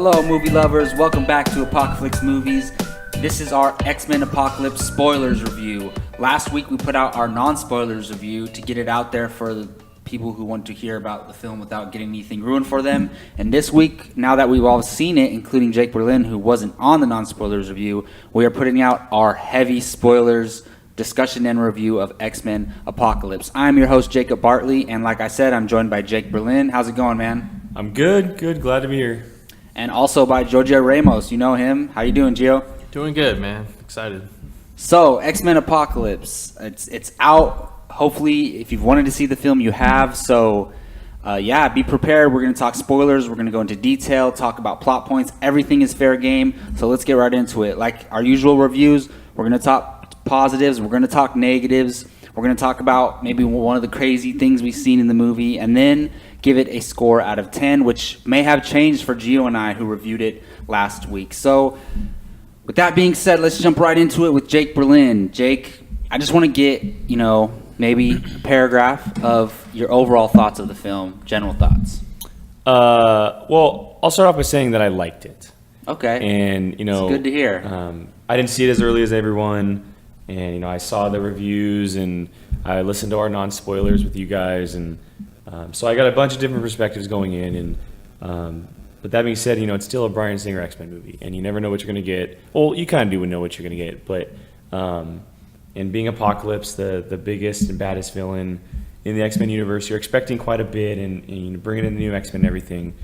Hello, movie lovers. Welcome back to Apocalypse Movies. This is our X-Men Apocalypse spoilers review. Last week we put out our non-spoilers review to get it out there for the people who want to hear about the film without getting anything ruined for them. And this week, now that we've all seen it, including Jake Berlin, who wasn't on the non-spoilers review, we are putting out our heavy spoilers discussion and review of X-Men Apocalypse. I'm your host, Jacob Bartley, and like I said, I'm joined by Jake Berlin. How's it going, man? I'm good. Glad to be here. And also by Giorgio Ramos. You know him. How you doing, Gio? Doing good, man. Excited. So, X-Men Apocalypse. It's out. Hopefully, if you've wanted to see the film, you have. So, be prepared. We're going to talk spoilers. We're going to go into detail, talk about plot points. Everything is fair game. So, let's get right into it. Like our usual reviews, we're going to talk positives. We're going to talk negatives. We're going to talk about maybe one of the crazy things we've seen in the movie. And then give it a score out of 10, which may have changed for Gio and I, who reviewed it last week. So, with that being said, let's jump right into it with Jake Berlin. Jake, I just want to get, maybe a paragraph of your overall thoughts of the film, general thoughts. Well, I'll start off by saying that I liked it. Okay. And, it's good to hear. I didn't see it as early as everyone. And, I saw the reviews and I listened to our non-spoilers with you guys. And so I got a bunch of different perspectives going in. And but that being said, it's still a Bryan Singer X-Men movie. And you never know what you're going to get. Well, you kind of do know what you're going to get. But and being Apocalypse, the biggest and baddest villain in the X-Men universe, you're expecting quite a bit. And bringing in the new X-Men and everything.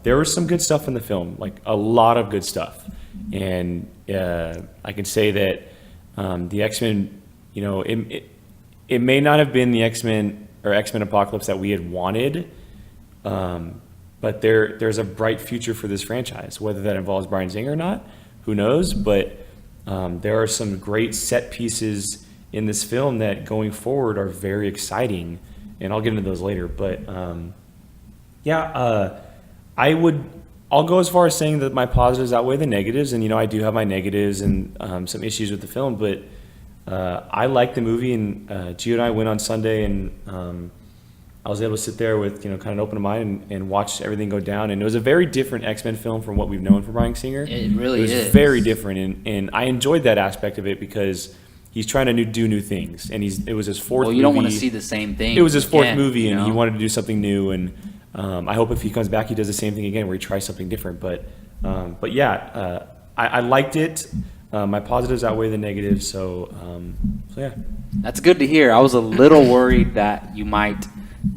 There was some good stuff in the film. Like, a lot of good stuff. And I can say that the X-Men, it may not have been the X-Men or X-Men Apocalypse that we had wanted, but there's a bright future for this franchise. Whether that involves Bryan Singer or not, who knows? But there are some great set pieces in this film that going forward are very exciting, and I'll get into those later. But I'll go as far as saying that my positives outweigh the negatives, and I do have my negatives and some issues with the film, but I liked the movie, and Gio and I went on Sunday, and I was able to sit there with kind of an open mind and watch everything go down. And it was a very different X-Men film from what we've known from Bryan Singer. It really is. It was very different, and I enjoyed that aspect of it because he's trying to do new things, and it was his fourth movie. Well, you don't want to see the same thing. It was his fourth movie, and he wanted to do something new, and I hope if he comes back, he does the same thing again, where he tries something different. But I liked it. My positives outweigh the negatives, so yeah. That's good to hear. I was a little worried that you might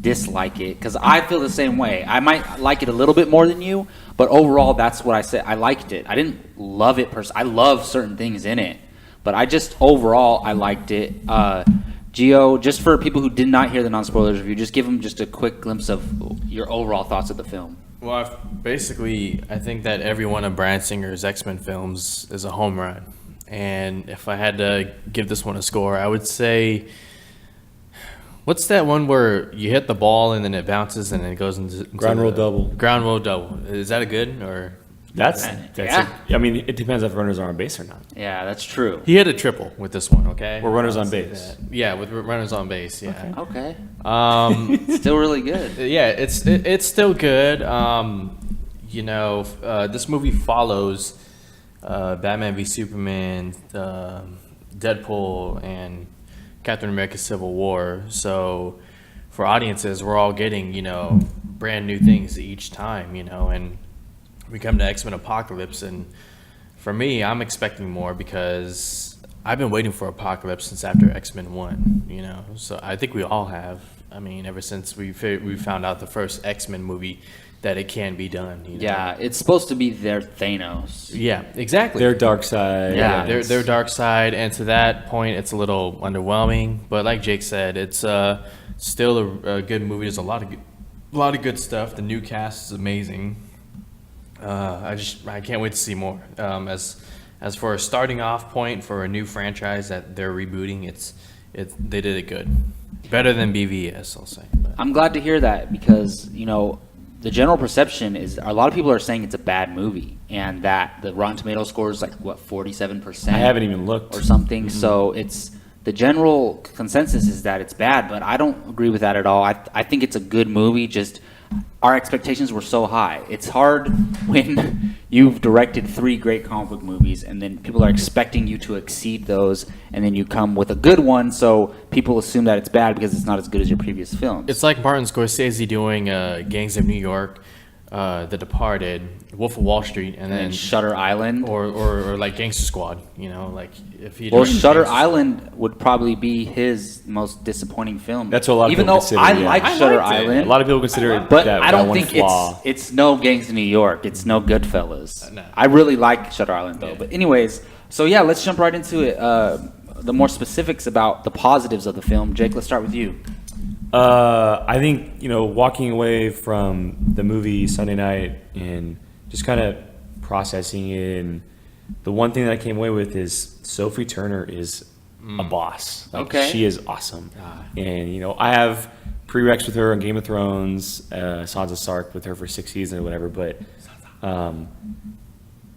dislike it, because I feel the same way. I might like it a little bit more than you, but overall, that's what I said. I liked it. I didn't love it personally. I love certain things in it, but overall, I liked it. Gio, just for people who did not hear the non-spoilers review, just give them just a quick glimpse of your overall thoughts of the film. Well, I think that every one of Bryan Singer's X-Men films is a home run. And if I had to give this one a score, I would say, what's that one where you hit the ball and then it bounces and it goes into Ground roll double. Ground roll double. Is that a good or? That's yeah. It depends if runners are on base or not. Yeah, that's true. He hit a triple with this one, okay? Or runners on base. Yeah, with runners on base, yeah. Okay. Still really good. Yeah, it's still good. This movie follows Batman v Superman, Deadpool, and Captain America: Civil War. So for audiences, we're all getting brand new things each time, and we come to X-Men Apocalypse, and for me, I'm expecting more because I've been waiting for Apocalypse since after X-Men 1, so I think we all have. I mean, ever since we found out the first X-Men movie that it can be done. Yeah, it's supposed to be their Thanos. Yeah, exactly. Their dark side. Yeah, their dark side, and to that point, it's a little underwhelming. But like Jake said, it's still a good movie. There's a lot of good stuff. The new cast is amazing. I can't wait to see more. As for a starting off point for a new franchise that they're rebooting, they did it good, better than BVS, I'll say. But I'm glad to hear that because the general perception is a lot of people are saying it's a bad movie, and that the Rotten Tomatoes score is 47%. I haven't even looked or something. Mm-hmm. So it's the general consensus is that it's bad, but I don't agree with that at all. I think it's a good movie. Just our expectations were so high. It's hard when you've directed 3 great comic book movies and then people are expecting you to exceed those, and then you come with a good one, so people assume that it's bad because it's not as good as your previous films. It's like Martin Scorsese doing Gangs of New York, The Departed, Wolf of Wall Street, and and then then Shutter Island. or like Gangster Squad. You know, like if he Well, did Shutter Gangster- Island would probably be his most disappointing film. That's what a lot of Even people though consider, I yeah. like I Shutter liked it. Island, A lot of people consider it but that, I don't that one think flaw. it's no Gangs of New York. It's no Goodfellas. No. I really like Shutter Island though. Yeah. But anyways, so yeah, let's jump right into it. The more specifics about the positives of the film. Jake, let's start with you. I think, walking away from the movie Sunday night and just kind of processing it, and the one thing that I came away with is Sophie Turner is a boss. Like, Okay. she is awesome. And, I have prereqs with her on Game of Thrones, Sansa Stark with her for 6 seasons or whatever, but,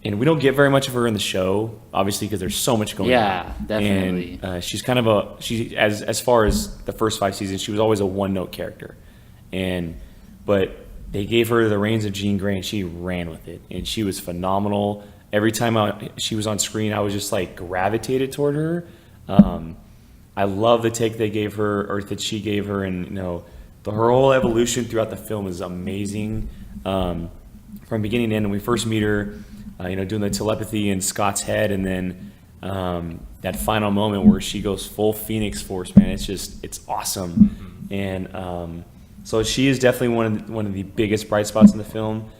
and we don't get very much of her in the show, obviously, because there's so much going on. Yeah, definitely. And she's kind of as far as the first 5 seasons, she was always a one-note character, but they gave her the reins of Jean Grey, and she ran with it, and she was phenomenal. Every time she was on screen, I was just like gravitated toward her. I love the take they gave her, or that she gave her, and her whole evolution throughout the film is amazing. From beginning to end, when we first meet her, doing the telepathy in Scott's head, and then that final moment where she goes full Phoenix Force, man, it's awesome. And so she is definitely one of the biggest bright spots in the film.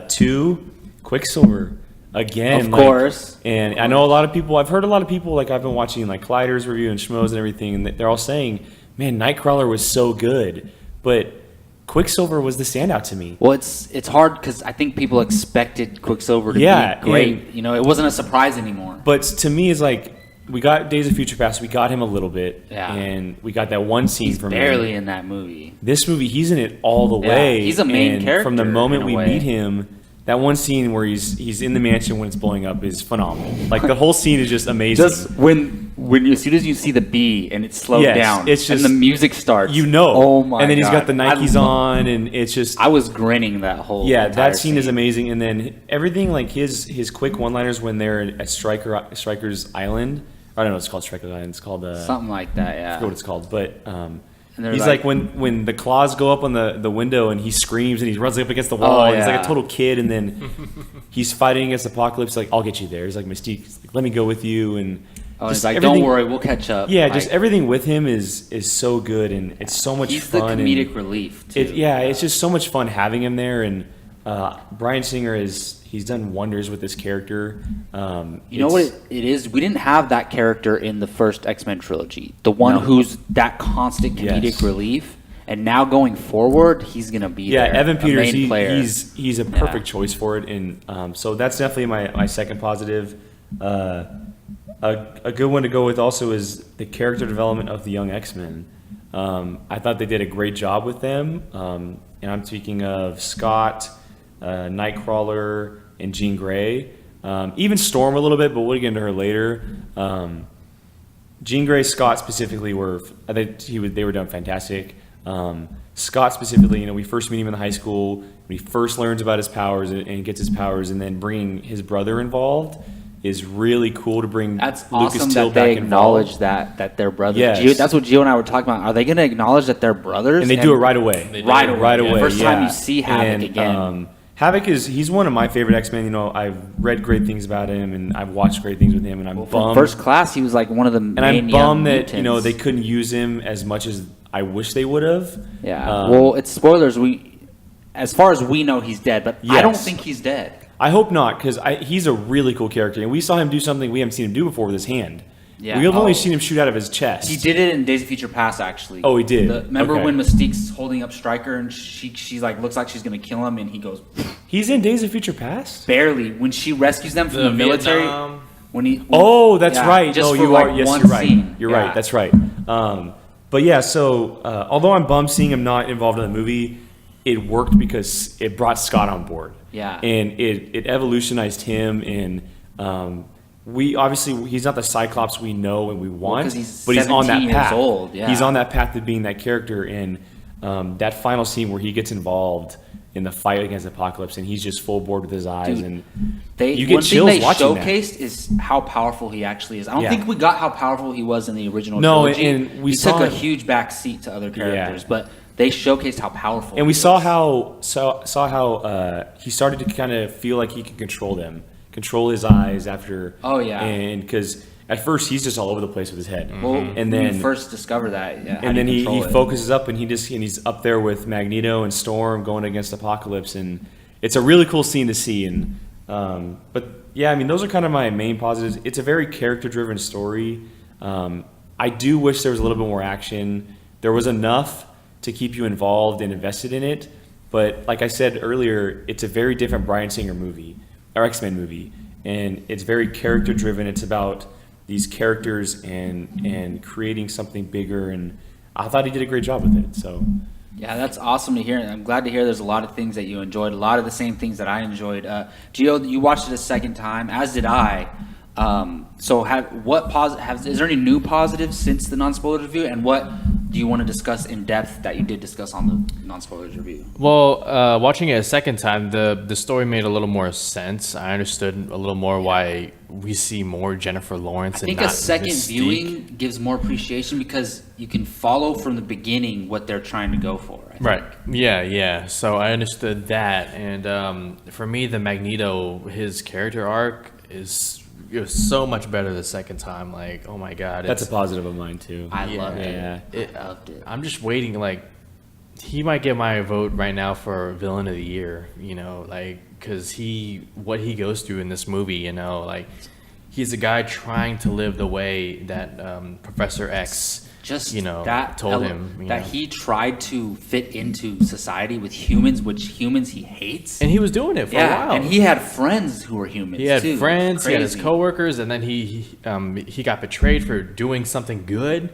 2, Quicksilver. Again, Of course. And I know I've heard a lot of people, like I've been watching like Collider's review and Schmoes and everything, and they're all saying, man, Nightcrawler was so good, but Quicksilver was the standout to me. Well, it's hard because I think people expected Quicksilver to Yeah, be great. and- It wasn't a surprise anymore. But to me, it's like, we got Days of Future Past, we got him a little bit, Yeah. and we got that one scene He's from barely him. in that movie. This movie, he's in it all the Yeah, way. he's a main and character from the moment in a we way. meet him, that one scene where he's in the mansion when it's blowing up is phenomenal. Like, the whole scene is just amazing. Just when as soon as you see the bee and it's slowed Yes, down, it's just- and the music starts, Oh my and then he's God. got the Nikes I, on, and it's just I was grinning that whole yeah, entire that scene is amazing. And then everything, like his quick one-liners when they're at Stryker's Island. I don't know what it's called, Stryker's Island. It's called Something like that, I yeah. forget what it's called, but they're he's like- like when the claws go up on the window and he screams and he runs up against the wall. Oh, And he's like yeah. a total kid, and then he's fighting against Apocalypse. Like, I'll get you there. He's like, Mystique, he's like, let me go with you. And Oh, just he's like, everything- don't worry, we'll catch up. Yeah, Like, just everything with him is so good, and it's so much he's the fun. comedic and relief too. it's just so much fun having him there. And Bryan Singer he's done wonders with this character. You know what it is? We didn't have that character in the first X-Men trilogy. The one who's that constant comedic Yes. relief. And now going forward, he's going to be Yeah, there, Evan a Peters, main player. he's a perfect choice for it, and so that's definitely my second positive. A good one to go with also is the character development of the young X-Men. I thought they did a great job with them, and I'm speaking of Scott, Nightcrawler, and Jean Grey. Even Storm a little bit, but we'll get into her later. Jean Grey, Scott specifically they were done fantastic. Scott specifically, we first meet him in the high school. When he first learns about his powers and gets his powers, and then bringing his brother involved is really cool to bring That's Lucas awesome Till that they back acknowledge involved. that they're brothers. Yes. That's what Gio and I were talking about. Are they going to acknowledge that they're brothers? And they do it right away. They do. Right away. Right Yeah. away. First time yeah. you see Havoc And, again. Havoc he's one of my favorite X-Men. I've read great things about him, and I've watched great things with him, and I'm From bummed. First Class, he was like one of the and main I'm young bummed that mutants. they couldn't use him as much as I wish they would have. Yeah. Well, it's spoilers. As far as we know, he's dead, but I don't Yes. think he's dead. I hope not, because he's a really cool character, and we saw him do something we haven't seen him do before with his hand. Yeah. We've only Oh. seen him shoot out of his chest. He did it in Days of Future Past, actually. Oh, he did? Remember Okay. when Mystique's holding up Stryker and she's like, looks like she's gonna kill him, and he goes He's in Days of Future Past. barely when she rescues them from the, military. Vietnam- Oh, that's yeah, right. just No, for, you like, are. Yes, one you're right. scene. You're Yeah. right. That's right. But yeah, so although I'm bummed seeing him not involved in the movie, it worked because it brought Scott on board. Yeah. And it evolutionized him, and we obviously he's not the Cyclops we know and we want, 'cause he's but he's on that 17 years path. old, yeah. He's on that path to being that character, and that final scene where he gets involved in the fight against Apocalypse and he's just full bored with his eyes, Dude, and They, you get one thing chills they watching that. showcased is how powerful he actually is. I don't Yeah. think we got how powerful he was in the original No, trilogy. and we he saw took a it- huge back seat to other characters, Yeah. but they showcased how powerful. And we he saw is. how he started to kind of feel like he could control his eyes after. Oh, yeah. And because at first he's just all over the place with his head, Well, and when then you first discover that, yeah, how and do then you he control it? focuses up and he's up there with Magneto and Storm going against Apocalypse, and it's a really cool scene to see. And but yeah, I mean those are kind of my main positives. It's a very character driven story. I do wish there was a little bit more action. There was enough to keep you involved and invested in it, but like I said earlier, it's a very different Bryan Singer movie or X-Men movie, and it's very character driven. It's about these characters and creating something bigger, and I thought he did a great job with it. So Yeah, that's awesome to hear. I'm glad to hear there's a lot of things that you enjoyed, a lot of the same things that I enjoyed. Gio, you watched it a second time, as did I. So is there any new positives since the non-spoilers review, and what do you want to discuss in depth that you did discuss on the non-spoilers review? Well, watching it a second time, the story made a little more sense. I understood a little more why we see more Jennifer Lawrence. I think and a not second Mystique. viewing gives more appreciation because you can follow from the beginning what they're trying to go for. I think. Right. Yeah. So I understood that, and for me, the Magneto, his character arc it was so much better the second time. Like, oh my god, that's a positive of mine too. I Yeah. loved Yeah. it. I loved it. I'm just waiting. Like, he might get my vote right now for villain of the year. You know, like because what he goes through in this movie. You know, like he's a guy trying to live the way that Professor X. Just that told him that he tried to fit into society with humans, which humans he hates. And he was doing it for a while. and he had friends who were humans. He had too. friends, he had his Crazy. coworkers, and then he got betrayed for doing something good,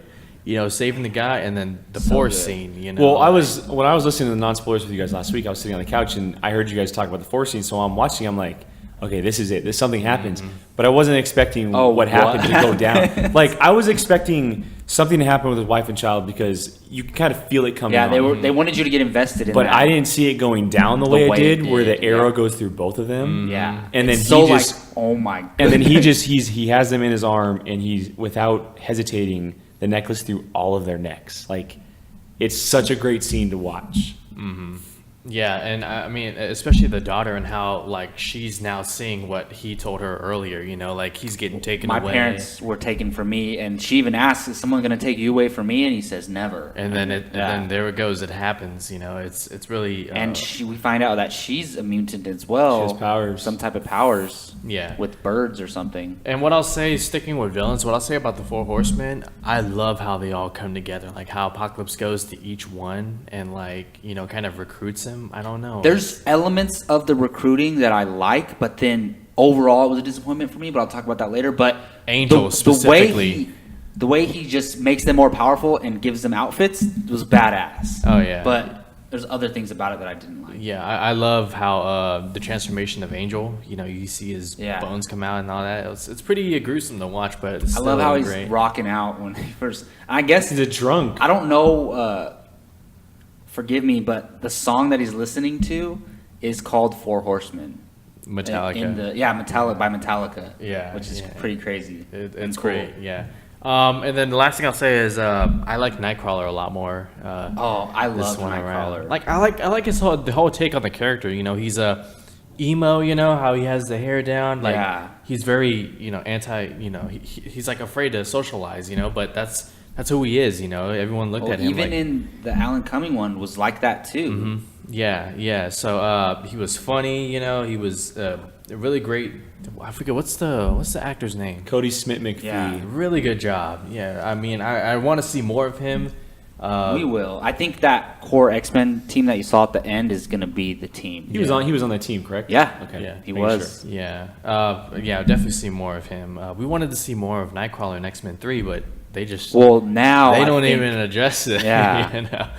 saving the guy, and then the So Force good. scene. Well, when I was listening to the non-spoilers with you guys last week, I was sitting on the couch and I heard you guys talk about the Force scene. So I'm watching. I'm like, okay, this is it. Something happens, but I wasn't expecting what happened to go down. Like I was expecting something to happen with his wife and child because you can kind of feel it coming. Yeah, on. they wanted you to get invested in But that. I didn't see it going down the way it did, where the arrow yeah. goes through both of them. Yeah, and then It's he so just like, oh my. and then goodness. he has them in his arm, and he's without hesitating the necklace through all of their necks. Like it's such a great scene to watch. Yeah, and I mean, especially the daughter and how like she's now seeing what he told her earlier. Like he's getting taken My away. parents were taken from me, and she even asks, "Is someone going to take you away from me?" And he says, "Never." And then then there it goes. It happens. It's really. And we find out that she's a mutant as well. She has powers. Some type of powers. Yeah. With birds or something. And what I'll say, sticking with villains, what I'll say about the Four Horsemen, I love how they all come together. Like how Apocalypse goes to each one and kind of recruits him. I don't know. There's elements of the recruiting that I like, but then overall it was a disappointment for me. But I'll talk about that later. But Angel specifically. the way he just makes them more powerful and gives them outfits was badass. Oh, yeah. But there's other things about it that I didn't like. Yeah, I love how the transformation of Angel. You see his bones come out and all that. It's pretty gruesome to watch, but it's I still love how he's great. rocking out when he first. I guess He's a drunk. I don't know. Forgive me, but the song that he's listening to is called Four Horsemen. Metallica. Metallica by Metallica. Yeah, which is yeah. pretty crazy. It's and cool. great, yeah. And then the last thing I'll say is I like Nightcrawler a lot more. Oh, I this love one around. Nightcrawler. Like I like the whole take on the character. He's a emo. How he has the hair down. Like he's very anti. He's like afraid to socialize. But that's who he is. Everyone looked at him. Even like, in the Alan Cumming one was like that too. Mm-hmm. Yeah. So he was funny. He was a really great. I forget what's the actor's name. Cody Smith McPhee. Yeah. Really good job. Yeah. I mean, I want to see more of him. We will. I think that core X-Men team that you saw at the end is going to be the team. He was on that team, correct? Yeah. Okay. Yeah, he Making was. sure. Yeah. Definitely see more of him. We wanted to see more of Nightcrawler in X-Men 3, but they just Well, now they I don't think- even address it. Yeah.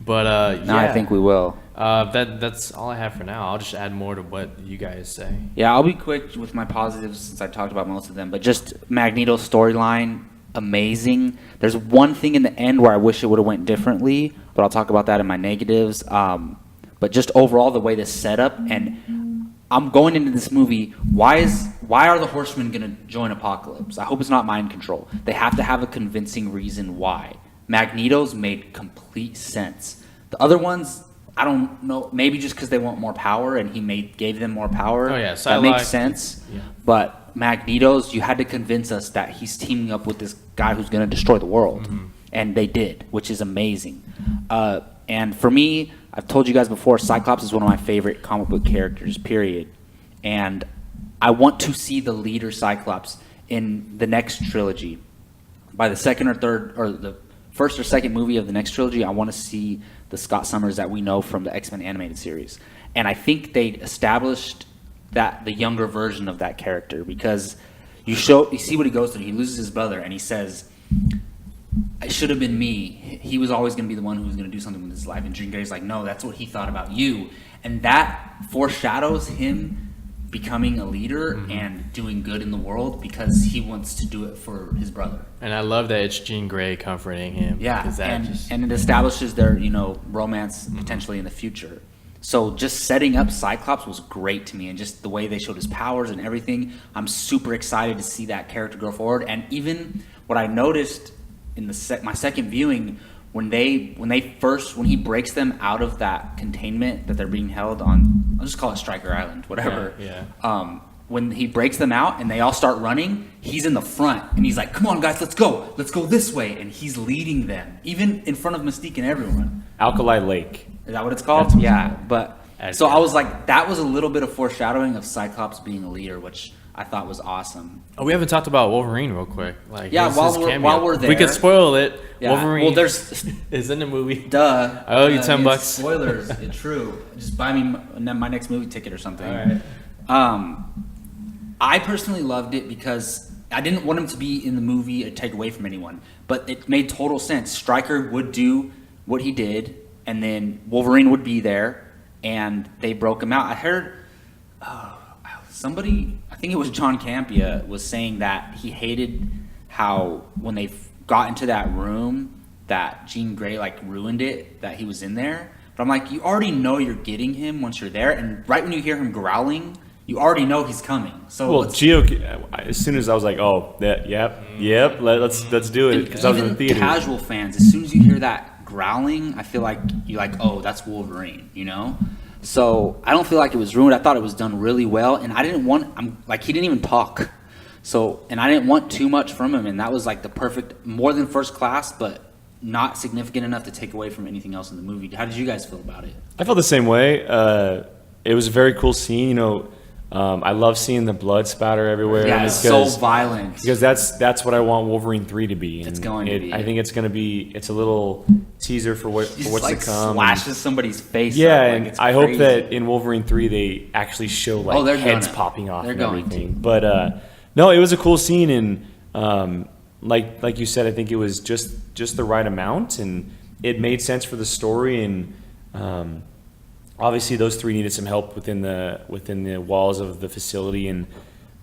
But Now I think we will. that's all I have for now. I'll just add more to what you guys say. Yeah, I'll be quick with my positives since I talked about most of them. But just Magneto's storyline amazing. There's one thing in the end where I wish it would have went differently, but I'll talk about that in my negatives. But just overall, the way this set up, and I'm going into this movie. Why are the Horsemen going to join Apocalypse? I hope it's not mind control. They have to have a convincing reason why. Magneto's made complete sense. The other ones, I don't know. Maybe just because they want more power, and he gave them more power. Oh, yeah, that makes sense. Yeah. But Magneto's, you had to convince us that he's teaming up with this guy who's going to destroy the world, and they did, which is amazing. And for me, I've told you guys before, Cyclops is one of my favorite comic book characters, period. And I want to see the leader Cyclops in the next trilogy. By the second or third, or the first or second movie of the next trilogy, I want to see the Scott Summers that we know from the X-Men animated series. And I think they established that the younger version of that character, because you see what he goes through. He loses his brother, and he says, "It should have been me. He was always going to be the one who was going to do something with his life." And Jean Grey's like, "No, that's what he thought about you." And that foreshadows him becoming a leader and doing good in the world because he wants to do it for his brother. And I love that it's Jean Grey comforting him. Yeah, 'cause that and it establishes their romance potentially in the future. So just setting up Cyclops was great to me, and just the way they showed his powers and everything. I'm super excited to see that character go forward. And even what I noticed in my second viewing, when he breaks them out of that containment that they're being held on, I'll just call it Stryker Island, whatever. Yeah. When he breaks them out and they all start running, he's in the front and he's like, "Come on, guys, let's go this way," and he's leading them, even in front of Mystique and everyone. Alkali Lake. Is that what it's called? That's what it's Yeah, called. but That's so good. I was like, that was a little bit of foreshadowing of Cyclops being a leader, which I thought was awesome. Oh, we haven't talked about Wolverine real quick. Like, Yeah, his while we're we there- could spoil it. Yeah. Wolverine Well, there's is in the movie. duh. I owe you $10 it's bucks. Spoilers. It's true. Just buy me my next movie ticket or something. All right. I personally loved it because I didn't want him to be in the movie or take away from anyone, but it made total sense. Stryker would do what he did, and then Wolverine would be there, and they broke him out. I heard somebody, I think it was John Campea, was saying that he hated how when they got into that room that Jean Grey ruined it, that he was in there. But I'm like, you already know you're getting him once you're there, and right when you hear him growling, you already know he's coming. So Well, as soon as I was like, "Oh, yep, let's do it," because I was in the even theater. casual fans, as soon as you hear that growling, I feel like you're like, "Oh, that's Wolverine," So I don't feel like it was ruined. I thought it was done really well, and I didn't want. He didn't even talk. So, and I didn't want too much from him, and that was like the perfect, more than First Class, but not significant enough to take away from anything else in the movie. How did you guys feel about it? I felt the same way. It was a very cool scene. I love seeing the blood spatter everywhere. Yeah, and it's so violent. Because that's what I want Wolverine 3 to be. And It's going to be. I think it's going to be. It's a little teaser for what's to come. Slashes somebody's face. Yeah, up, and it's I hope crazy. that in Wolverine 3 they actually show they're heads gonna. popping off They're and going everything. But no, it was a cool scene, and like you said, I think it was just the right amount, and it made sense for the story. And obviously, those three needed some help within the walls of the facility, and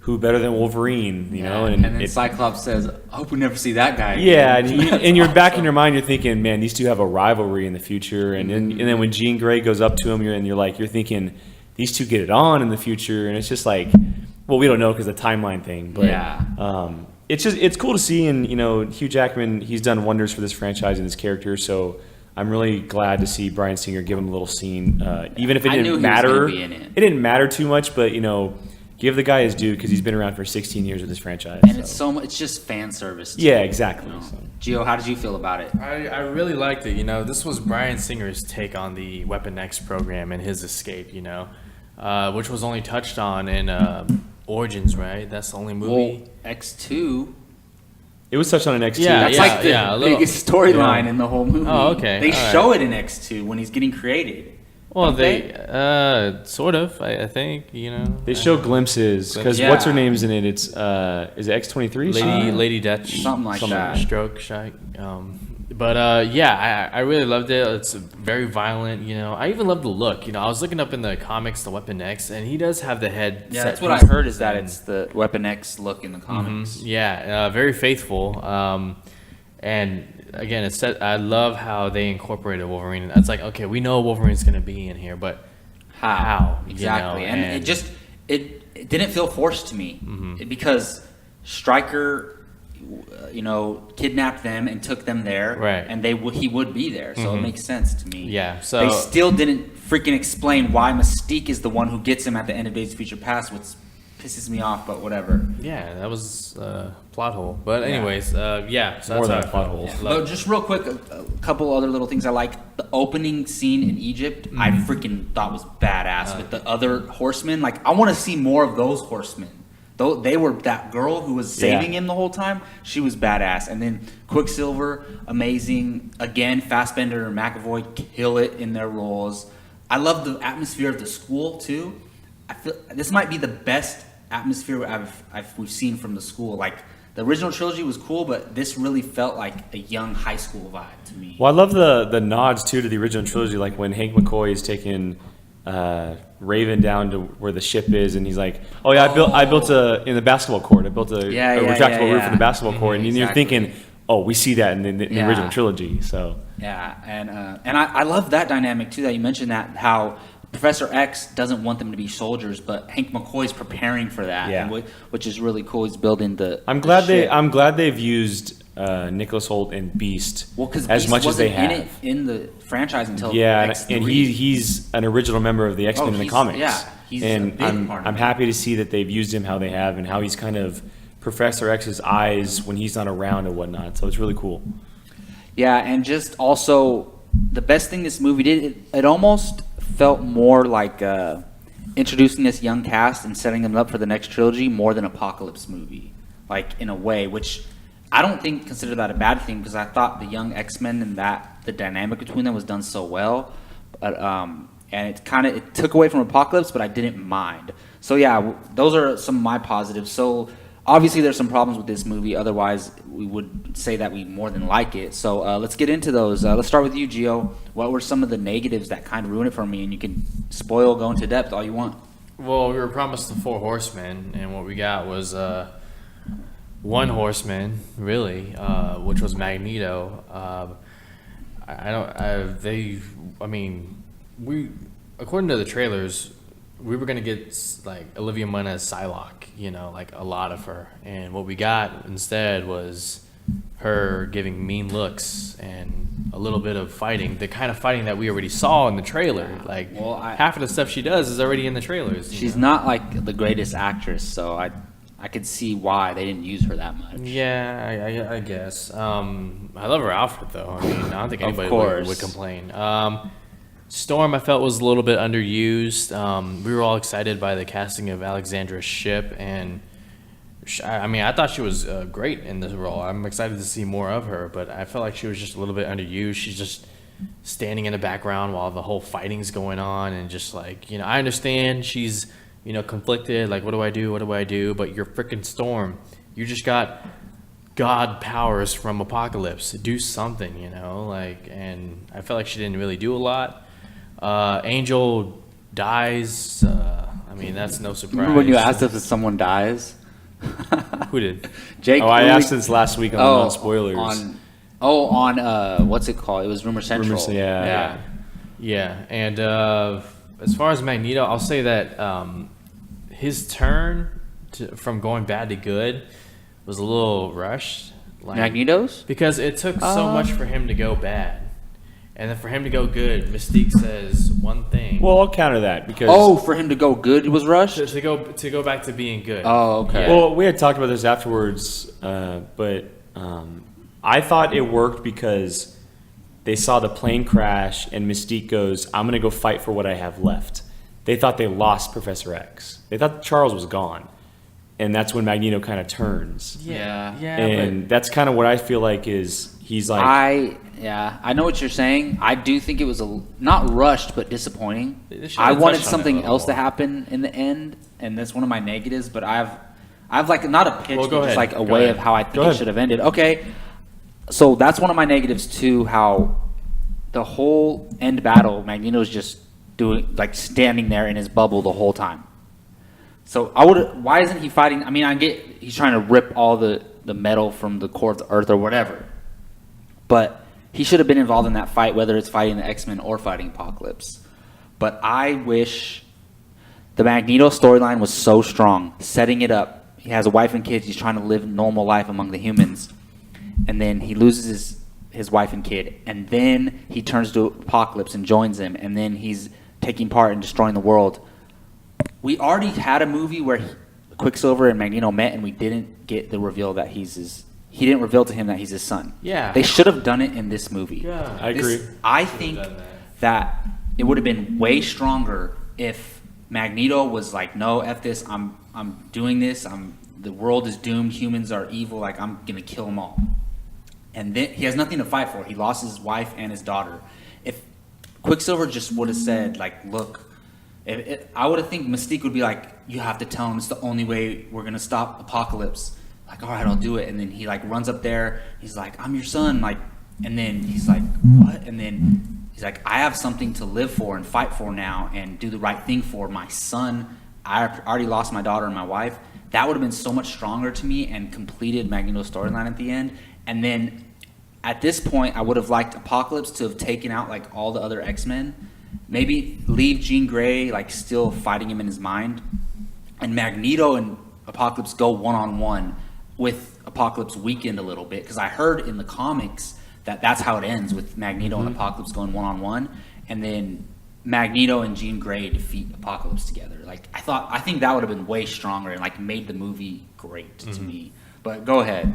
who better than Wolverine, you know? And then Cyclops says, "I hope we never see that guy again." Yeah, and, That's and you're back in awesome. your mind, you're thinking, man, these two have a rivalry in the future. And then when Jean Grey goes up to him, you're thinking, these two get it on in the future. And it's just like, well, we don't know because the timeline thing. But Yeah. it's cool to see. And, Hugh Jackman, he's done wonders for this franchise and this character. So I'm really glad to see Bryan Singer give him a little scene. Even if it I knew didn't he was matter. gonna be in it. It didn't matter too much, but, give the guy his due because he's been around for 16 years with this franchise. And it's so much. It's just fan service. Yeah, exactly. So. Gio, how did you feel about it? I really liked it. This was Bryan Singer's take on the Weapon X program and his escape. Which was only touched on in Origins, right? That's the only movie. Well, X2. It was touched on an X2. Yeah, That's like the a little- biggest storyline yeah. in the whole movie. Oh, okay. They All show it in X2 when he's getting created. Well, Don't they sort of. I think They show glimpses because Yeah. what's her name's in it? It's is it X-23? Lady Dutch, Something like that. Stroke, Shy. But yeah, I really loved it. It's very violent, you know. I even love the look. You know, I was looking up in the comics, the Weapon X, and he does have the head. Yeah, set that's what I piece heard is that and- it's the Weapon X look in the comics. Yeah, very faithful. And again, it's set, I love how they incorporated Wolverine. It's like, okay, we know Wolverine's going to be in here, but how? You Exactly. know, and it didn't feel forced to me because Stryker, kidnapped them and took them there, Right. and he would be there, so it makes sense to me. Yeah, so- they still didn't freaking explain why Mystique is the one who gets him at the end of Days of Future Past, which pisses me off, but whatever. Yeah, that was a plot hole. But anyways, yeah. So More that's than how a I plot felt. hole. Yeah, But love- just real quick, a couple other little things I like. The opening scene in Egypt, I freaking thought was badass with the other horsemen. Like, I want to see more of those horsemen. Though they were that girl who was saving Yeah. him the whole time. She was badass. And then Quicksilver, amazing. Again, Fassbender and McAvoy kill it in their roles. I love the atmosphere of the school too. I feel this might be the best atmosphere we've seen from the school. Like, the original trilogy was cool, but this really felt like a young high school vibe to me. Well, I love the nods too to the original trilogy, like when Hank McCoy is taking Raven down to where the ship is, and he's like, "Oh yeah, I built in the basketball court. I built a Yeah, retractable roof yeah. in the basketball court," and you're Exactly. thinking, "Oh, we see that in the Yeah. original trilogy." So Yeah, and I love that dynamic too, that you mentioned that, how Professor X doesn't want them to be soldiers, but Hank McCoy's preparing for that, Yeah. which is really cool. He's building the. I'm glad the ship. I'm glad they've used Nicholas Holt and Beast Well, because as much as they have. in the franchise until Yeah, X3. and he's an original member of the X-Men in the he's- comics. yeah, he's a and big I'm part of I'm it. happy to see that they've used him how they have, and how he's kind of Professor X's eyes when he's not around and whatnot. So it's really cool. Yeah, and just also the best thing this movie did, it almost felt more like introducing this young cast and setting them up for the next trilogy more than Apocalypse movie, like in a way, which I don't consider that a bad thing, because I thought the young X-Men and the dynamic between them was done so well, but and it took away from Apocalypse, but I didn't mind. So yeah, those are some of my positives. So obviously there's some problems with this movie, otherwise we would say that we more than like it. So let's get into those. Let's start with you, Gio. What were some of the negatives that kind of ruined it for me? And you can go into depth all you want. Well, we were promised the 4 horsemen, and what we got was one horseman, really, which was Magneto. According to the trailers, we were gonna get like Olivia Munn as Psylocke, you know, like a lot of her, and what we got instead was her giving mean looks and a little bit of fighting, the kind of fighting that we already saw in the trailer. Like, Well, half of the stuff she does is already in the trailers. you She's know? not like the greatest actress, so I could see why they didn't use her that much. Yeah, I guess. I love her outfit though. I mean, I don't think Of anybody course. would complain. Storm, I felt, was a little bit underused. We were all excited by the casting of Alexandra Shipp, and I thought she was great in this role. I'm excited to see more of her, but I felt like she was just a little bit underused. She's just standing in the background while the whole fighting's going on, and just like, you know, I understand she's, you know, conflicted, like, what do I do? But you're freaking Storm. You just got God powers from Apocalypse. Do something, you know, like, and I felt like she didn't really do a lot. Angel dies. That's no surprise. Remember when you asked us if someone dies? Who did? Jake. Oh, I really- asked this last week on the non-spoilers. on what's it called? It was Rumor Central. Yeah. Yeah, and as far as Magneto, I'll say that his turn from going bad to good was a little rushed. Like, Magneto's? because it took so much for him to go bad, and then for him to go good, Mystique says one thing. Well, I'll counter that because For him to go good was rushed? to go back to being good. Oh, okay. Yeah. Well, we had talked about this afterwards, but I thought it worked because they saw the plane crash and Mystique goes, "I'm going to go fight for what I have left." They thought they lost Professor X. They thought Charles was gone. And that's when Magneto kind of turns. Yeah. And that's kind of what I feel like is he's like, I know what you're saying. I do think it was not rushed, but disappointing. They should I have wanted touched on something it a else to little more. happen in the end, and that's one of my negatives. But I've like not a pitch, Well, go but just ahead. like a Go way ahead. of how I Go think it ahead. should have ended. Okay, So that's one of my negatives too. How the whole end battle, Magneto's just doing like standing there in his bubble the whole time. So why isn't he fighting? I mean, I get he's trying to rip all the metal from the core of the Earth or whatever, but he should have been involved in that fight, whether it's fighting the X-Men or fighting Apocalypse. But I wish the Magneto storyline was so strong, setting it up. He has a wife and kids. He's trying to live a normal life among the humans, and then he loses his wife and kid, and then he turns to Apocalypse and joins him, and then he's taking part in destroying the world. We already had a movie where Quicksilver and Magneto met, and we didn't get the reveal that he didn't reveal to him that he's his son. Yeah. They should have done it in this movie. Yeah. I agree. I think that it would have been way stronger if Magneto was like, no, F this, I'm doing this, the world is doomed, humans are evil, like I'm gonna kill them all. And then he has nothing to fight for. He lost his wife and his daughter. If Quicksilver just would have said, like, look, I would have think Mystique would be like, you have to tell him it's the only way we're gonna stop Apocalypse. Like, all right, I'll do it. And then he like runs up there. He's like, I'm your son. Like, and then he's like, what? And then he's like, I have something to live for and fight for now, and do the right thing for my son. I already lost my daughter and my wife. That would have been so much stronger to me and completed Magneto's storyline at the end. And then at this point, I would have liked Apocalypse to have taken out like all the other X-Men. Maybe leave Jean Grey like still fighting him in his mind, and Magneto and Apocalypse go one-on-one with Apocalypse weakened a little bit, because I heard in the comics that that's how it ends, with Magneto and Apocalypse going one-on-one, and then Magneto and Jean Grey defeat Apocalypse together. Like I think that would have been way stronger and like made the movie great to me. But go ahead.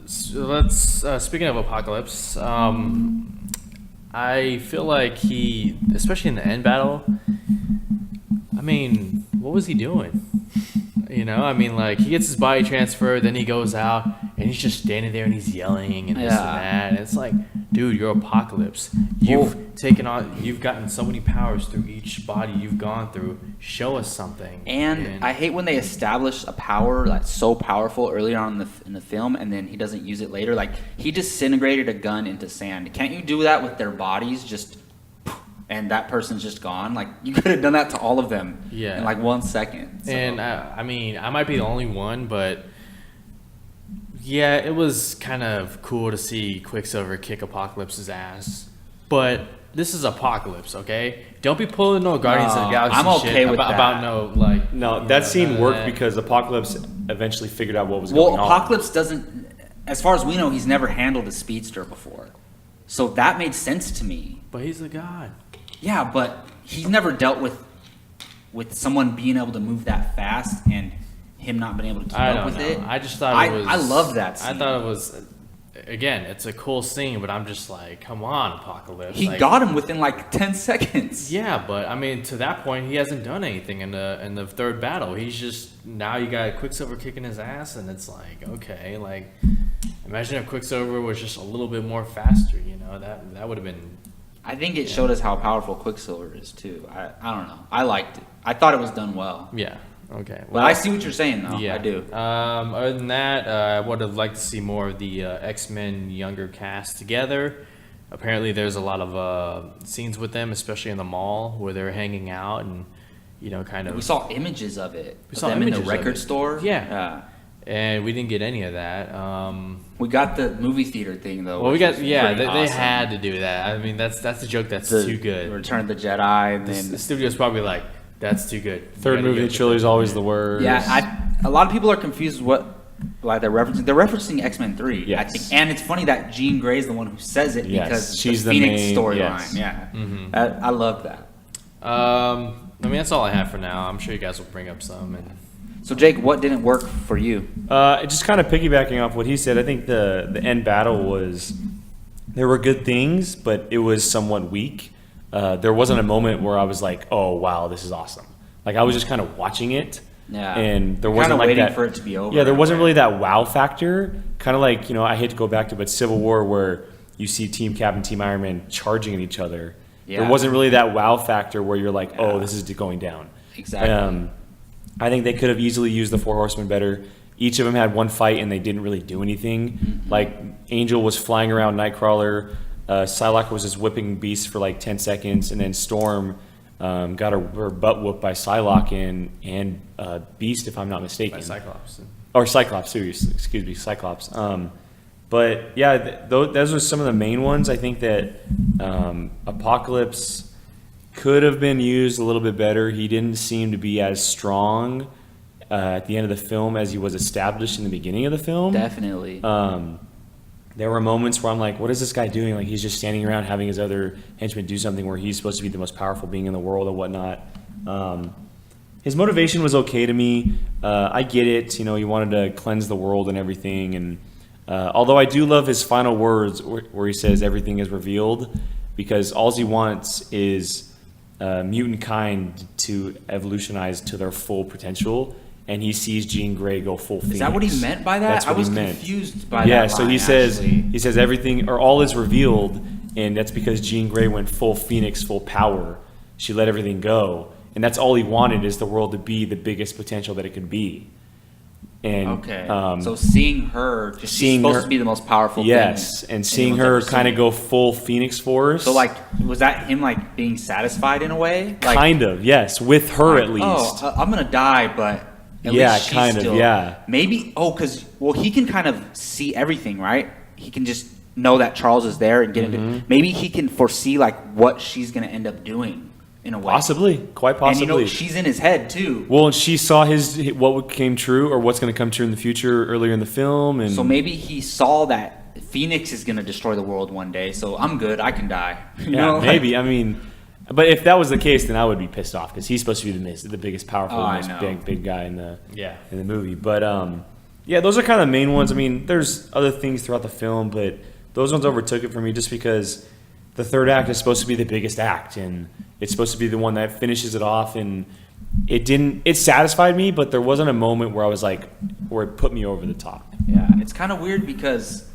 So let's speaking of Apocalypse, I feel like he, especially in the end battle, I mean, what was he doing? You know, I mean, like, he gets his body transferred, then he goes out, and he's just standing there and he's yelling and this and that. And it's like, dude, you're Apocalypse. You've gotten so many powers through each body you've gone through. Show us something. And I hate when they establish a power that's so powerful earlier on in the film, and then he doesn't use it later. Like, he disintegrated a gun into sand. Can't you do that with their bodies? Just, and that person's just gone. Like, you could have done that to all of them in like 1 second. So. And I mean, I might be the only one, but yeah, it was kind of cool to see Quicksilver kick Apocalypse's ass. But this is Apocalypse, okay? Don't be pulling no Guardians of the Galaxy I'm okay shit with that. about no, like... No, that scene worked because Apocalypse eventually figured out what was going on. Well, Apocalypse doesn't, as far as we know, he's never handled a speedster before. So that made sense to me. But he's a god. Yeah, but he's never dealt with someone being able to move that fast and him not being able to keep up with it. I just thought it was... I love that scene. I thought it was... Again, it's a cool scene, but I'm just like, come on, Apocalypse. He like, got him within like 10 seconds. Yeah, but I mean, to that point, he hasn't done anything in the third battle. He's just, now you got Quicksilver kicking his ass, and it's like, okay, like, imagine if Quicksilver was just a little bit more faster, you know, that would have been... I think it showed us how powerful Quicksilver is too. I don't know. I liked it. I thought it was done well. Yeah. Okay. But I see what you're saying though. Yeah, I do. Other than that, I would have liked to see more of the X-Men younger cast together. Apparently, there's a lot of scenes with them, especially in the mall where they're hanging out and, you know, kind of. We saw images of it. We saw them in images the of record it. store. Yeah. And we didn't get any of that. We got the movie theater thing though. Well, we which got was they pretty awesome. had to do that. I mean, that's a joke that's too good. Return of the Jedi, and The then studio's probably like, that's too good. You Third gotta movie in give the it trilogy is to always them. the worst. yeah, a lot of people are confused why they're referencing. They're referencing X-Men 3, I Yes. think, and it's funny that Jean Grey is the one who says it Yes, because she's the the Phoenix main- storyline. yes. Yeah, Mm-hmm. I love that. I mean, that's all I have for now. I'm sure you guys will bring up some. And So Jake, what didn't work for you? Just kind of piggybacking off what he said, I think the end battle was, there were good things, but it was somewhat weak. There wasn't a moment where I was like, oh, wow, this is awesome. Like, I was just kind of watching it. Yeah. And there Kinda wasn't like waiting that. for it to be over. Yeah, there wasn't really that wow factor. Kind of like, you know, I hate to go back to, but Civil War where you see Team Cap and Team Iron Man charging at each other. Yeah. There wasn't really that wow factor where you're like, oh, Yeah. this is going down. Exactly. I think they could have easily used the Four Horsemen better. each of them had one fight and they didn't really do anything. Like Angel was flying around Nightcrawler, Psylocke was just whipping Beast for like 10 seconds, and then Storm got her butt whooped by Psylocke and Beast, if I'm not mistaken. By Cyclops. Or Cyclops, excuse me, Cyclops. But yeah, those are some of the main ones. I think that Apocalypse could have been used a little bit better. He didn't seem to be as strong at the end of the film as he was established in the beginning of the film. Definitely. There were moments where I'm like, what is this guy doing? Like, he's just standing around having his other henchmen do something where he's supposed to be the most powerful being in the world and whatnot. His motivation was okay to me. I get it. You know, he wanted to cleanse the world and everything. And although I do love his final words where he says everything is revealed, because all he wants is mutant kind to evolutionize to their full potential. And he sees Jean Grey go full Phoenix. Is that what he meant by that? That's what I was he meant. confused by Yeah, that. so line, he actually. says everything or all is revealed, and that's because Jean Grey went full Phoenix, full power. She let everything go, and that's all he wanted, is the world to be the biggest potential that it could be. And Okay. So seeing her, just she's supposed to be the most powerful yes, thing. and seeing anyone's her ever kind of seen. go full Phoenix Force. So like, was that him like being satisfied in a way? Like, kind of, yes, with her at least. Oh, I'm gonna die, but at Yeah, least she's kind of, still, yeah. Maybe. Oh, because he can kind of see everything, right? He can just know that Charles is there and get Mm-hmm. into. Maybe he can foresee like what she's gonna end up doing in a way. Possibly, quite possibly. And she's in his head too. Well, and she saw what came true or what's going to come true in the future earlier in the film, and So maybe he saw that Phoenix is gonna destroy the world one day. So I'm good. I can die. You yeah, know? Like- maybe. I mean, but if that was the case, then I would be pissed off because he's supposed to be the biggest, powerful, Oh, I most know. big guy in the Yeah. in the movie. But yeah, those are kind of the main ones. I mean, there's other things throughout the film, but those ones overtook it for me just because the third act is supposed to be the biggest act, and it's supposed to be the one that finishes it off. And it didn't. It satisfied me, but there wasn't a moment where I was like, where it put me over the top. Yeah, it's kind of weird because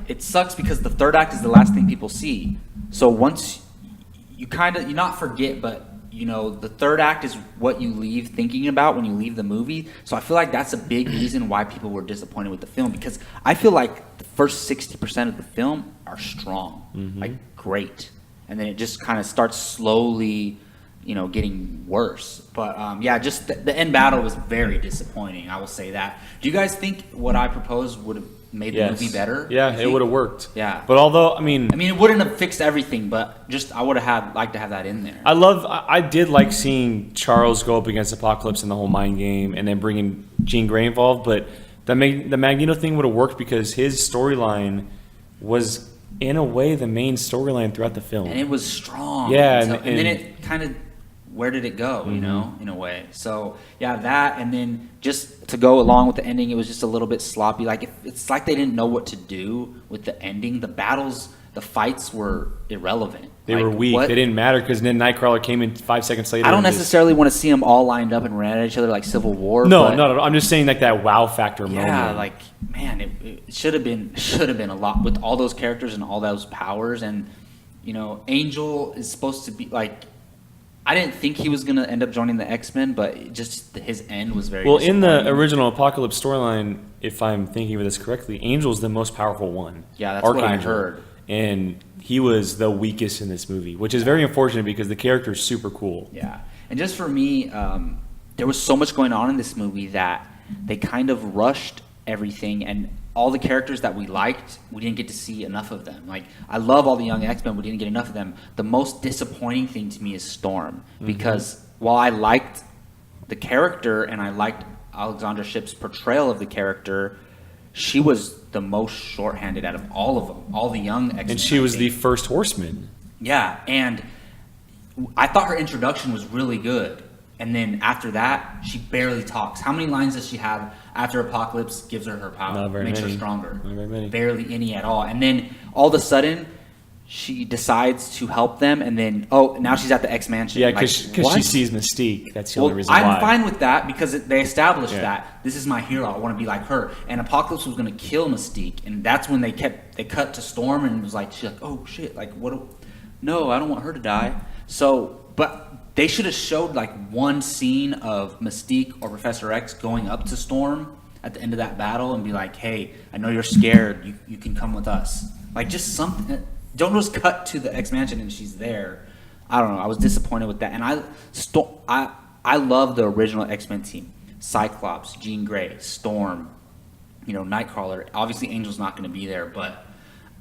it sucks because the third act is the last thing people see. So once you not forget, but the third act is what you leave thinking about when you leave the movie. So I feel like that's a big reason why people were disappointed with the film, because I feel like the first 60% of the film are strong, like great. And then it just kind of starts slowly, getting worse. But yeah, just the end battle was very disappointing. I will say that. Do you guys think what I proposed would have made the movie better? Yeah, You it think? would have worked. Yeah. But although, I mean, It wouldn't have fixed everything, but just I would have liked to have that in there. I did like seeing Charles go up against Apocalypse in the whole mind game and then bringing Jean Grey involved, but the Magneto thing would have worked because his storyline was, in a way, the main storyline throughout the film. And it was strong. Yeah, and then and- it kind of, where did it go, in a way. So, yeah, that, and then just to go along with the ending, it was just a little bit sloppy. Like, it's like they didn't know what to do with the ending. The battles, the fights were irrelevant. They Like, were weak. what- They didn't matter because then Nightcrawler came in 5 seconds later. I don't and just- necessarily want to see them all lined up and ran at each other like Civil War. No, but no, no. I'm just saying like that wow factor moment. yeah, like, man, it should have been a lot with all those characters and all those powers. And Angel is supposed to be like, I didn't think he was gonna end up joining the X-Men, but just his end was very Well, in the disappointing. original Apocalypse storyline, if I'm thinking of this correctly, Angel's the most powerful one. Yeah, that's what I Archangel. heard. And he was the weakest in this movie, which is very unfortunate because the character is super cool. Yeah, and just for me, there was so much going on in this movie that they kind of rushed everything, and all the characters that we liked, we didn't get to see enough of them. Like, I love all the young X-Men, we didn't get enough of them. The most disappointing thing to me is Storm, because while I liked the character and I liked Alexandra Shipp's portrayal of the character, she was the most shorthanded out of all of them, all the young X-Men. And she I was the think. first horseman. Yeah, and I thought her introduction was really good. And then after that, she barely talks. How many lines does she have after Apocalypse gives her power? Not very makes many. her stronger. Not very many. Barely any at all. And then all of a sudden, she decides to help them. And then, now she's at the X-Mansion. Yeah, Like, because she what? sees Mystique. That's the Well, only reason I'm why. fine with that because they established Yeah. that this is my hero. I want to be like her. And Apocalypse was going to kill Mystique, and that's when they cut to Storm, and it was like she's like, oh shit, like what? No, I don't want her to die. So, but they should have showed like one scene of Mystique or Professor X going up to Storm at the end of that battle and be like, hey, I know you're scared. You can come with us. Like, just something. Don't just cut to the X Mansion and she's there. I don't know. I was disappointed with that. And I love the original X-Men team. Cyclops, Jean Grey, Storm, Nightcrawler. Obviously, Angel's not going to be there, but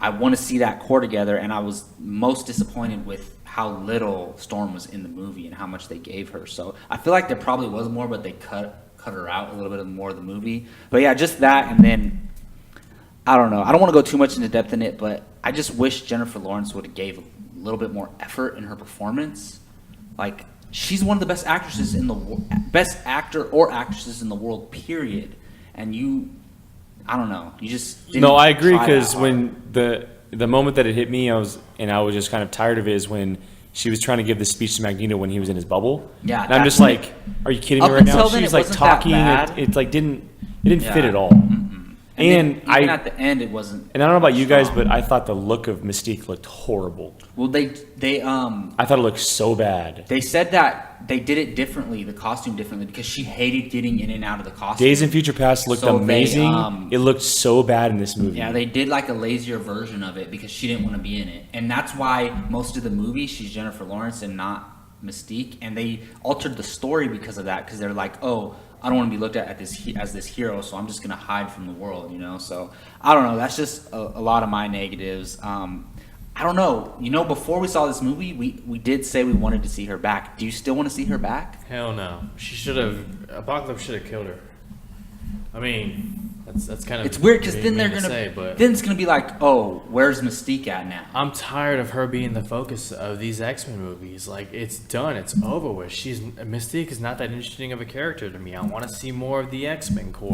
I want to see that core together. And I was most disappointed with how little Storm was in the movie and how much they gave her. So I feel like there probably was more, but they cut her out a little bit more of the movie. But yeah, just that. And then, I don't know. I don't want to go too much into depth in it, but I just wish Jennifer Lawrence would have gave a little bit more effort in her performance. Like, she's one of the best actresses in the best actor or actresses in the world, period. And I don't know. You just didn't No, I agree, try that because hard. when the moment that it hit me, I was just kind of tired of it, is when she was trying to give the speech to Magneto when he was in his bubble. Yeah, and I'm that's just like, are you kidding me Up right now? until then, She's it like wasn't that talking. bad. It like didn't fit Yeah. at all. And And then even I at the end, it wasn't. and I don't know about you guys, strong. but I thought the look of Mystique looked horrible. Well, they I thought it looked so bad. they said that they did it differently, the costume differently, because she hated getting in and out of the costume. Days in Future Past looked So they, amazing. It looked so bad in this movie. Yeah, they did like a lazier version of it because she didn't want to be in it, and that's why most of the movie she's Jennifer Lawrence and not Mystique, and they altered the story because of that, because they're like, oh, I don't want to be looked at as this hero, so I'm just gonna hide from the world, So I don't know. That's just a lot of my negatives. I don't know. Before we saw this movie, we did say we wanted to see her back. Do you still want to see her back? Hell no. She should have. Apocalypse should have killed her. I mean, that's kind of. It's weird because then mean they're to gonna. say, but Then it's gonna be like, oh, where's Mystique at now? I'm tired of her being the focus of these X-Men movies. Like, it's done. It's over with. Mystique is not that interesting of a character to me. I want to see more of the X-Men core.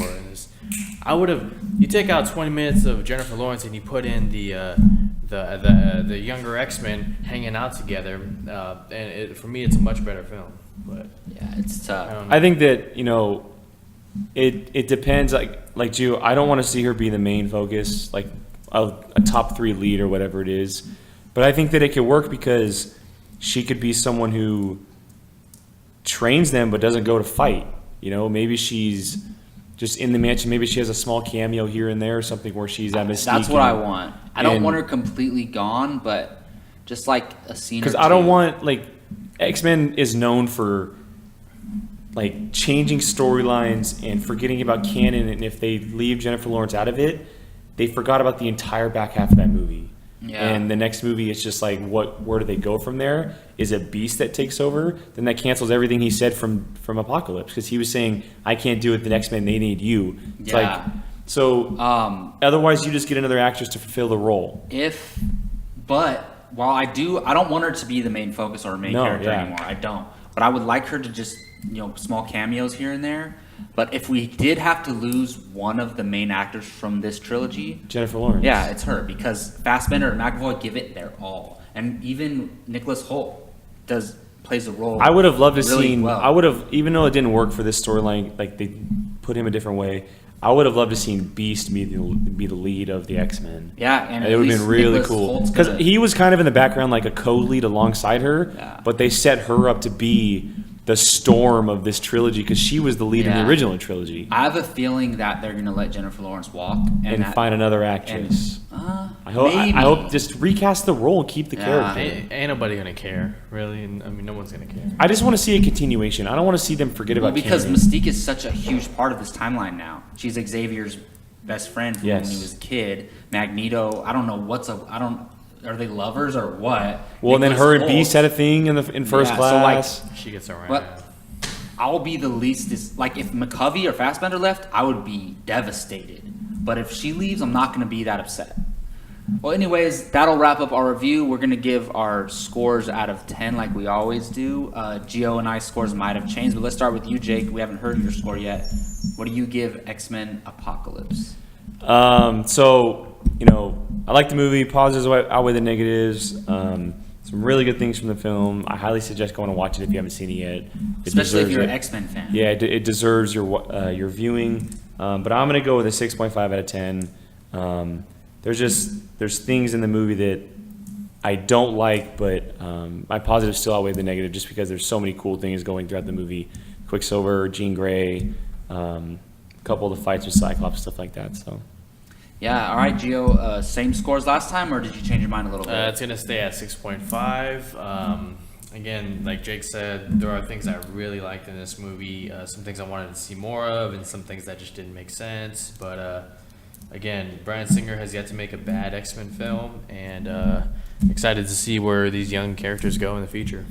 You take out 20 minutes of Jennifer Lawrence and you put in the younger X-Men hanging out together, for me, it's a much better film. But Yeah, it's tough. I don't know. I think that it depends. Like Jew, I don't want to see her be the main focus, like a top 3 lead or whatever it is. But I think that it could work because she could be someone who trains them but doesn't go to fight. Maybe she's just in the mansion. Maybe she has a small cameo here and there or something where she's at Mystique. That's what I want. I don't and- want her completely gone, but just like a scene. Because or I don't two. want, X-Men is known for changing storylines and forgetting about canon, and if they leave Jennifer Lawrence out of it, they forgot about the entire back half of that movie. Yeah. And the next movie, it's just like, where do they go from there? Is it Beast that takes over? Then that cancels everything he said from Apocalypse, because he was saying, I can't do it, the X-Men, they need you. It's Yeah. so otherwise you just get another actress to fulfill the role. But while I don't want her to be the main focus or main No, character yeah. anymore. I don't. But I would like her to just, small cameos here and there. But if we did have to lose one of the main actors from this trilogy, Jennifer Lawrence. yeah, it's her, because Fassbender and McAvoy give it their all, and even Nicholas Hoult plays a role. I would have loved to really seen. well. I would have, even though it didn't work for this storyline, like they put him a different way. I would have loved to seen Beast be the lead of the X-Men. Yeah, and It would have been really cool Holt's because gonna- he was kind of in the background, like a co-lead alongside her. Yeah. But they set her up to be the Storm of this trilogy because she was the lead in Yeah. the original trilogy. I have a feeling that they're gonna let Jennifer Lawrence walk And that- find another actress. I hope. maybe. I hope just recast the role and keep the Yeah. character. Ain't nobody gonna care, really. And, I mean, no one's gonna care. I just want to see a continuation. I don't want to see them forget Well, about because canon. Mystique is such a huge part of this timeline now. She's Xavier's best friend from when Yes. he was a kid. Magneto, I don't know are they lovers or what? Well, and then Nicholas her and Hoult, Beast had a thing in first Yeah, so, like, class. She gets around. But I'll be the least if McCovey or Fassbender left, I would be devastated. But if she leaves, I'm not going to be that upset. Well, anyways, that'll wrap up our review. We're going to give our scores out of 10 like we always do. Gio and I's scores might have changed, but let's start with you, Jake. We haven't heard your score yet. What do you give X-Men Apocalypse? So, I like the movie. Positives outweigh the negatives. Some really good things from the film. I highly suggest going to watch it if you haven't seen it yet. It Especially if deserves you're an it. X-Men fan. Yeah, it deserves your viewing. But I'm going to go with a 6.5 out of 10. There's things in the movie that I don't like, but my positives still outweigh the negative just because there's so many cool things going throughout the movie. Quicksilver, Jean Grey, couple of the fights with Cyclops, stuff like that. So Yeah, all right, Gio, same scores last time, or did you change your mind a little bit? It's going to stay at 6.5. Again, like Jake said, there are things I really liked in this movie, some things I wanted to see more of, and some things that just didn't make sense. But again, Bryan Singer has yet to make a bad X-Men film, and excited to see where these young characters go in the future.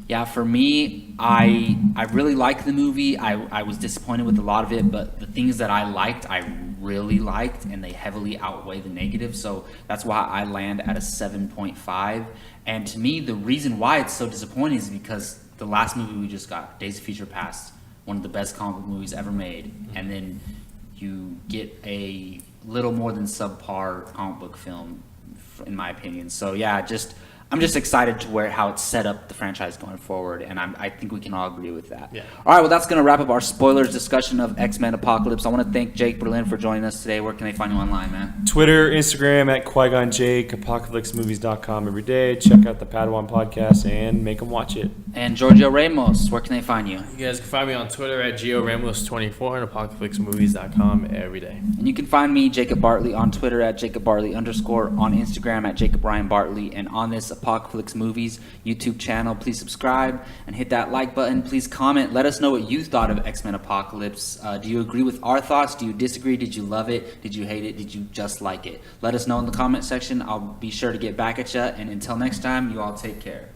Yeah, for me, I really liked the movie. I was disappointed with a lot of it, but the things that I liked, I really liked, and they heavily outweigh the negative. So that's why I land at a 7.5. And to me, the reason why it's so disappointing is because the last movie we just got, Days of Future Past, one of the best comic book movies ever made, and then you get a little more than subpar comic book film, in my opinion. So yeah, I'm just excited to how it's set up the franchise going forward, and I think we can all agree with that. Yeah. All right, well, that's going to wrap up our spoilers discussion of X-Men Apocalypse. I want to thank Jake Berlin for joining us today. Where can they find you online, man? Twitter, Instagram at Qui-Gon Jake, apocalypsemovies.com every day. Check out the Padawan podcast and make them watch it. And Giorgio Ramos, where can they find you? You guys can find me on Twitter at GeoRamos24 and apocalypsemovies.com every day. And you can find me, Jacob Bartley, on Twitter at @JacobBartley_, on Instagram at Jacob Ryan Bartley, and on this Apocalypse Movies YouTube channel. Please subscribe and hit that like button. Please comment. Let us know what you thought of X-Men Apocalypse. Do you agree with our thoughts? Do you disagree? Did you love it? Did you hate it? Did you just like it? Let us know in the comment section. I'll be sure to get back at you. And until next time, you all take care.